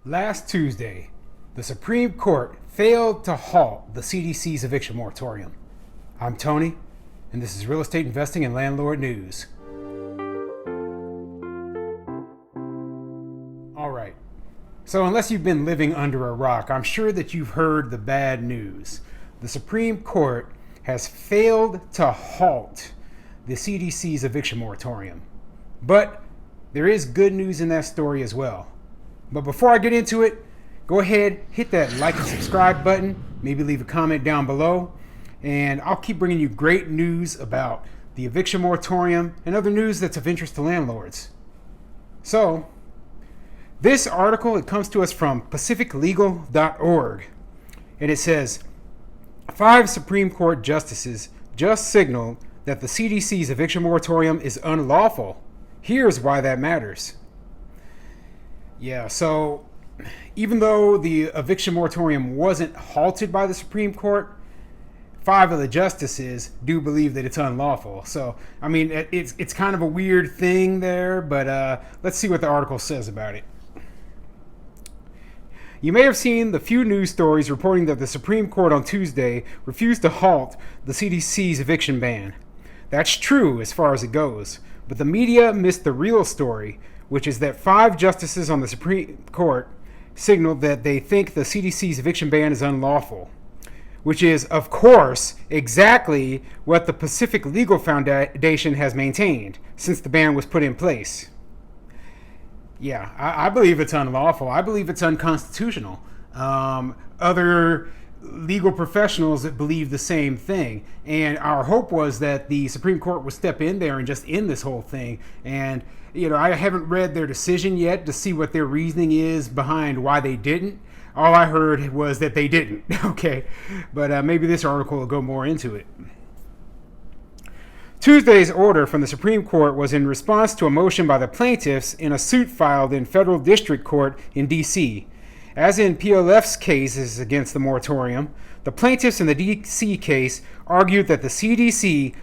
Last Tuesday, the Supreme Court failed to halt the CDC's eviction moratorium. I'm Tony, and this is Real Estate Investing and Landlord News. Alright, so unless you've been living under a rock, I'm sure that you've heard the bad news. The Supreme Court has failed to halt the CDC's eviction moratorium. But there is good news in that story as well. But before I get into it, go ahead, hit that like and subscribe button, maybe leave a comment down below, and I'll keep bringing you great news about the eviction moratorium and other news that's of interest to landlords. So, this article, it comes to us from pacificlegal.org, and it says, 5 Supreme Court justices just signaled that the CDC's eviction moratorium is unlawful. Here's why that matters. Yeah, so even though the eviction moratorium wasn't halted by the Supreme Court, 5 of the justices do believe that it's unlawful. So, I mean, it's kind of a weird thing there, but let's see what the article says about it. You may have seen the few news stories reporting that the Supreme Court on Tuesday refused to halt the CDC's eviction ban. That's true as far as it goes, but the media missed the real story, which is that 5 justices on the Supreme Court signaled that they think the CDC's eviction ban is unlawful, which is, of course, exactly what the Pacific Legal Foundation has maintained since the ban was put in place. Yeah, I believe it's unlawful. I believe it's unconstitutional. Other legal professionals that believe the same thing. And our hope was that the Supreme Court would step in there and just end this whole thing. And, you know, I haven't read their decision yet to see what their reasoning is behind why they didn't. All I heard was that they didn't. Okay. But maybe this article will go more into it. Tuesday's order from the Supreme Court was in response to a motion by the plaintiffs in a suit filed in federal district court in D.C. As in PLF's cases against the moratorium, the plaintiffs in the D.C. case argued that the CDC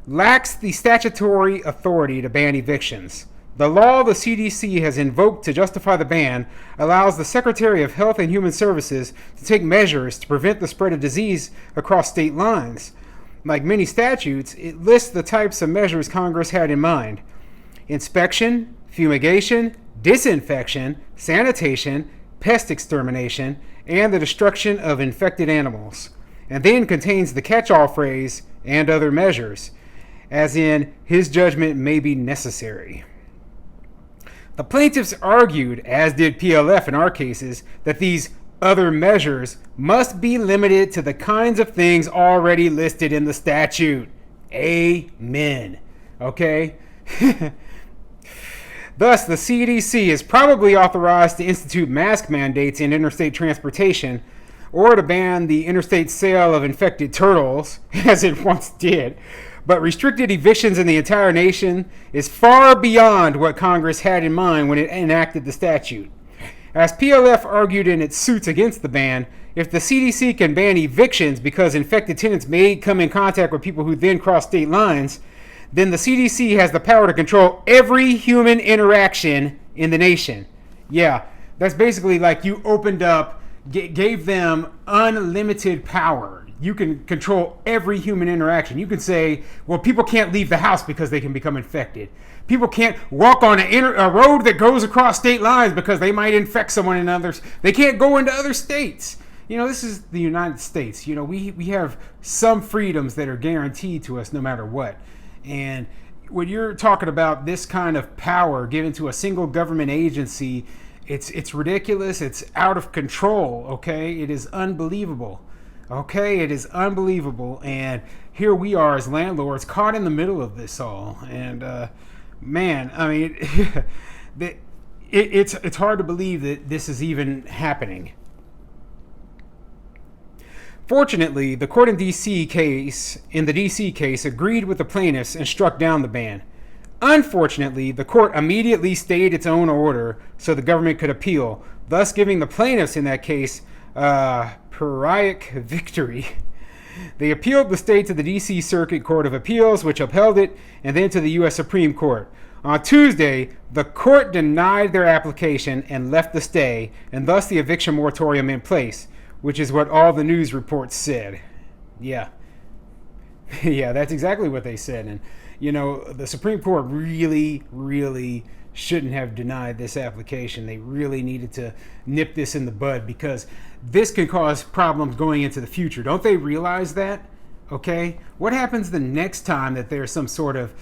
lacks the statutory authority to ban evictions. The law the CDC has invoked to justify the ban allows the Secretary of Health and Human Services to take measures to prevent the spread of disease across state lines. Like many statutes, it lists the types of measures Congress had in mind: inspection, fumigation, disinfection, sanitation, pest extermination, and the destruction of infected animals, and then contains the catch-all phrase, and other measures, as in, his judgment may be necessary. The plaintiffs argued, as did PLF in our cases, that these other measures must be limited to the kinds of things already listed in the statute. Amen. Okay? Thus, the CDC is probably authorized to institute mask mandates in interstate transportation or to ban the interstate sale of infected turtles, as it once did. But restricted evictions in the entire nation is far beyond what Congress had in mind when it enacted the statute. As PLF argued in its suits against the ban, if the CDC can ban evictions because infected tenants may come in contact with people who then cross state lines, then the CDC has the power to control every human interaction in the nation. Yeah, that's basically like you opened up, gave them unlimited power. You can control every human interaction. You can say, well, people can't leave the house because they can become infected. People can't walk on a road that goes across state lines because they might infect someone in others. They can't go into other states. You know, this is the United States. You know, we have some freedoms that are guaranteed to us no matter what. And when you're talking about this kind of power given to a single government agency, it's ridiculous. It's out of control, okay? It is unbelievable. Okay, it is unbelievable. And here we are as landlords caught in the middle of this all. And man, I mean, it's hard to believe that this is even happening. Fortunately, the court in the DC case agreed with the plaintiffs and struck down the ban. Unfortunately, the court immediately stayed its own order so the government could appeal, thus giving the plaintiffs in that case a Pyrrhic victory. They appealed the stay to the DC Circuit Court of Appeals, which upheld it, and then to the U.S. Supreme Court. On Tuesday, the court denied their application and left the stay, and thus the eviction moratorium in place, which is what all the news reports said. Yeah. Yeah, that's exactly what they said. And, the Supreme Court really shouldn't have denied this application. They really needed to nip this in the bud because this can cause problems going into the future. Don't they realize that? Okay? What happens the next time that there's some sort of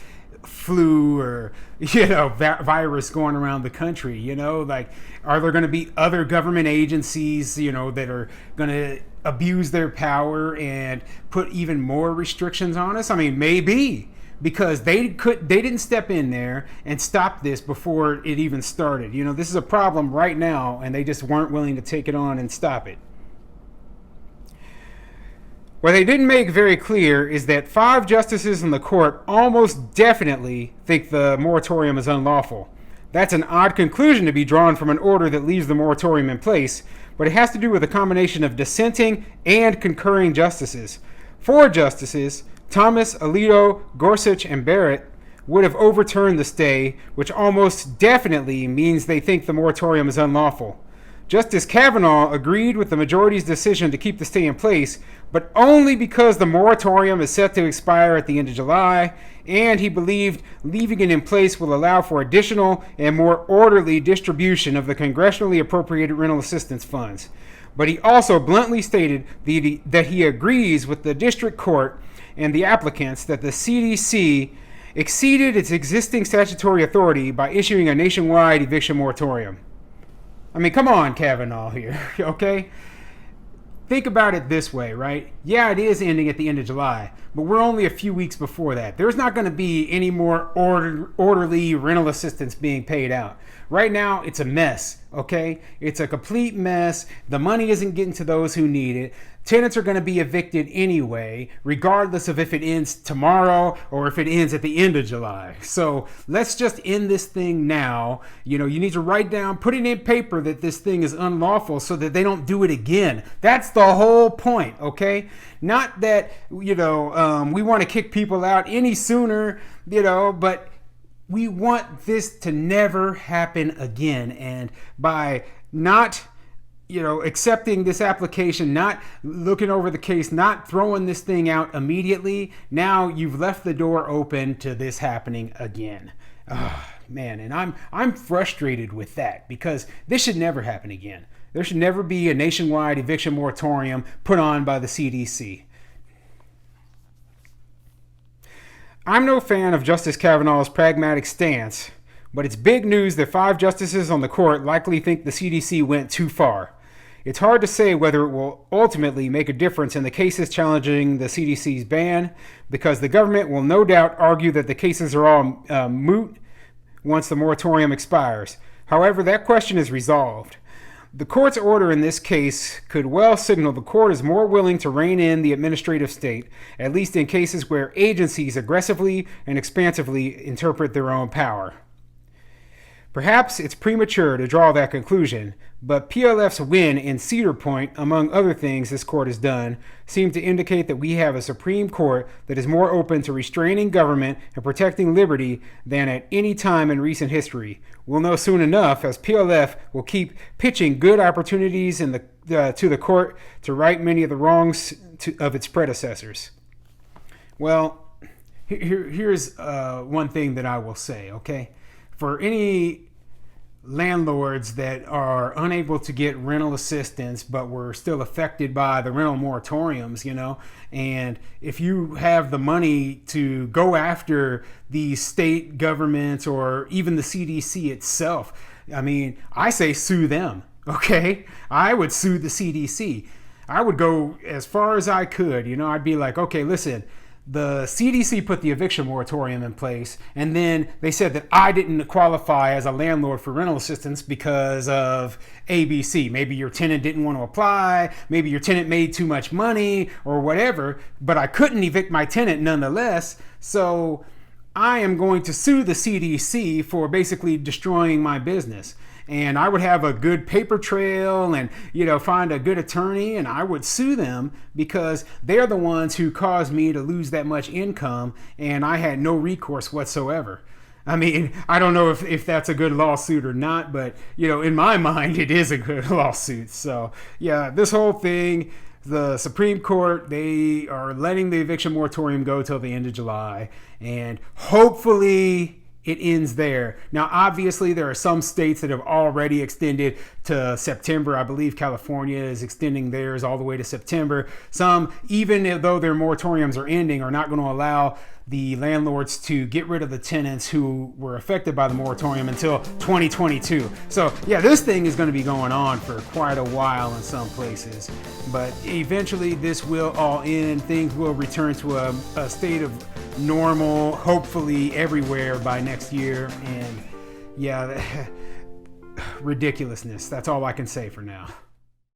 flu or virus going around the country? Are there going to be other government agencies that are going to abuse their power and put even more restrictions on us? I mean, maybe, because they didn't step in there and stop this before it even started. This is a problem right now, and they just weren't willing to take it on and stop it. What they didn't make very clear is that 5 justices in the court almost definitely think the moratorium is unlawful. That's an odd conclusion to be drawn from an order that leaves the moratorium in place, but it has to do with a combination of dissenting and concurring justices. 4 justices, Thomas, Alito, Gorsuch, and Barrett, would have overturned the stay, which almost definitely means they think the moratorium is unlawful. Justice Kavanaugh agreed with the majority's decision to keep the stay in place, but only because the moratorium is set to expire at the end of July, and he believed leaving it in place will allow for additional and more orderly distribution of the congressionally appropriated rental assistance funds. But he also bluntly stated that he agrees with the district court and the applicants that the CDC exceeded its existing statutory authority by issuing a nationwide eviction moratorium. I mean, come on, Kavanaugh here, okay? Think about it this way, right? Yeah, it is ending at the end of July, but we're only a few weeks before that. There's not going to be any more orderly rental assistance being paid out. Right now, it's a mess, okay? It's a complete mess. The money isn't getting to those who need it. Tenants are going to be evicted anyway, regardless of if it ends tomorrow or if it ends at the end of July. So let's just end this thing now. You need to write down, put it in paper that this thing is unlawful so that they don't do it again. That's the whole point, okay? Not that, we want to kick people out any sooner, but we want this to never happen again. And by not accepting this application, not looking over the case, not throwing this thing out immediately, now you've left the door open to this happening again. Oh, man, and I'm frustrated with that because this should never happen again. There should never be a nationwide eviction moratorium put on by the CDC. I'm no fan of Justice Kavanaugh's pragmatic stance, but it's big news that 5 justices on the court likely think the CDC went too far. It's hard to say whether it will ultimately make a difference in the cases challenging the CDC's ban, because the government will no doubt argue that the cases are all moot once the moratorium expires. However, that question is resolved. The court's order in this case could well signal the court is more willing to rein in the administrative state, at least in cases where agencies aggressively and expansively interpret their own power. Perhaps it's premature to draw that conclusion, but PLF's win in Cedar Point, among other things this court has done, seem to indicate that we have a Supreme Court that is more open to restraining government and protecting liberty than at any time in recent history. We'll know soon enough, as PLF will keep pitching good opportunities to the court to right many of the wrongs of its predecessors. Well, here's one thing that I will say, okay? For any landlords that are unable to get rental assistance but were still affected by the rental moratoriums, and if you have the money to go after the state governments or even the CDC itself, I mean, I say sue them, okay? I would sue the CDC. I would go as far as I could, I'd be like, okay, listen, the CDC put the eviction moratorium in place, and then they said that I didn't qualify as a landlord for rental assistance because of ABC. Maybe your tenant didn't want to apply, maybe your tenant made too much money or whatever, but I couldn't evict my tenant nonetheless. So I am going to sue the CDC for basically destroying my business. And I would have a good paper trail and, find a good attorney, and I would sue them because they're the ones who caused me to lose that much income, and I had no recourse whatsoever. I mean, I don't know if that's a good lawsuit or not, but, in my mind, it is a good lawsuit. So, yeah, this whole thing, the Supreme Court, they are letting the eviction moratorium go till the end of July. And hopefully it ends there. Now, obviously, there are some states that have already extended to September. I believe California is extending theirs all the way to September. Some, even though their moratoriums are ending, are not going to allow the landlords to get rid of the tenants who were affected by the moratorium until 2022. So, yeah, this thing is going to be going on for quite a while in some places. But eventually, this will all end. Things will return to a state of normal, hopefully everywhere by next year. And yeah, ridiculousness. That's all I can say for now.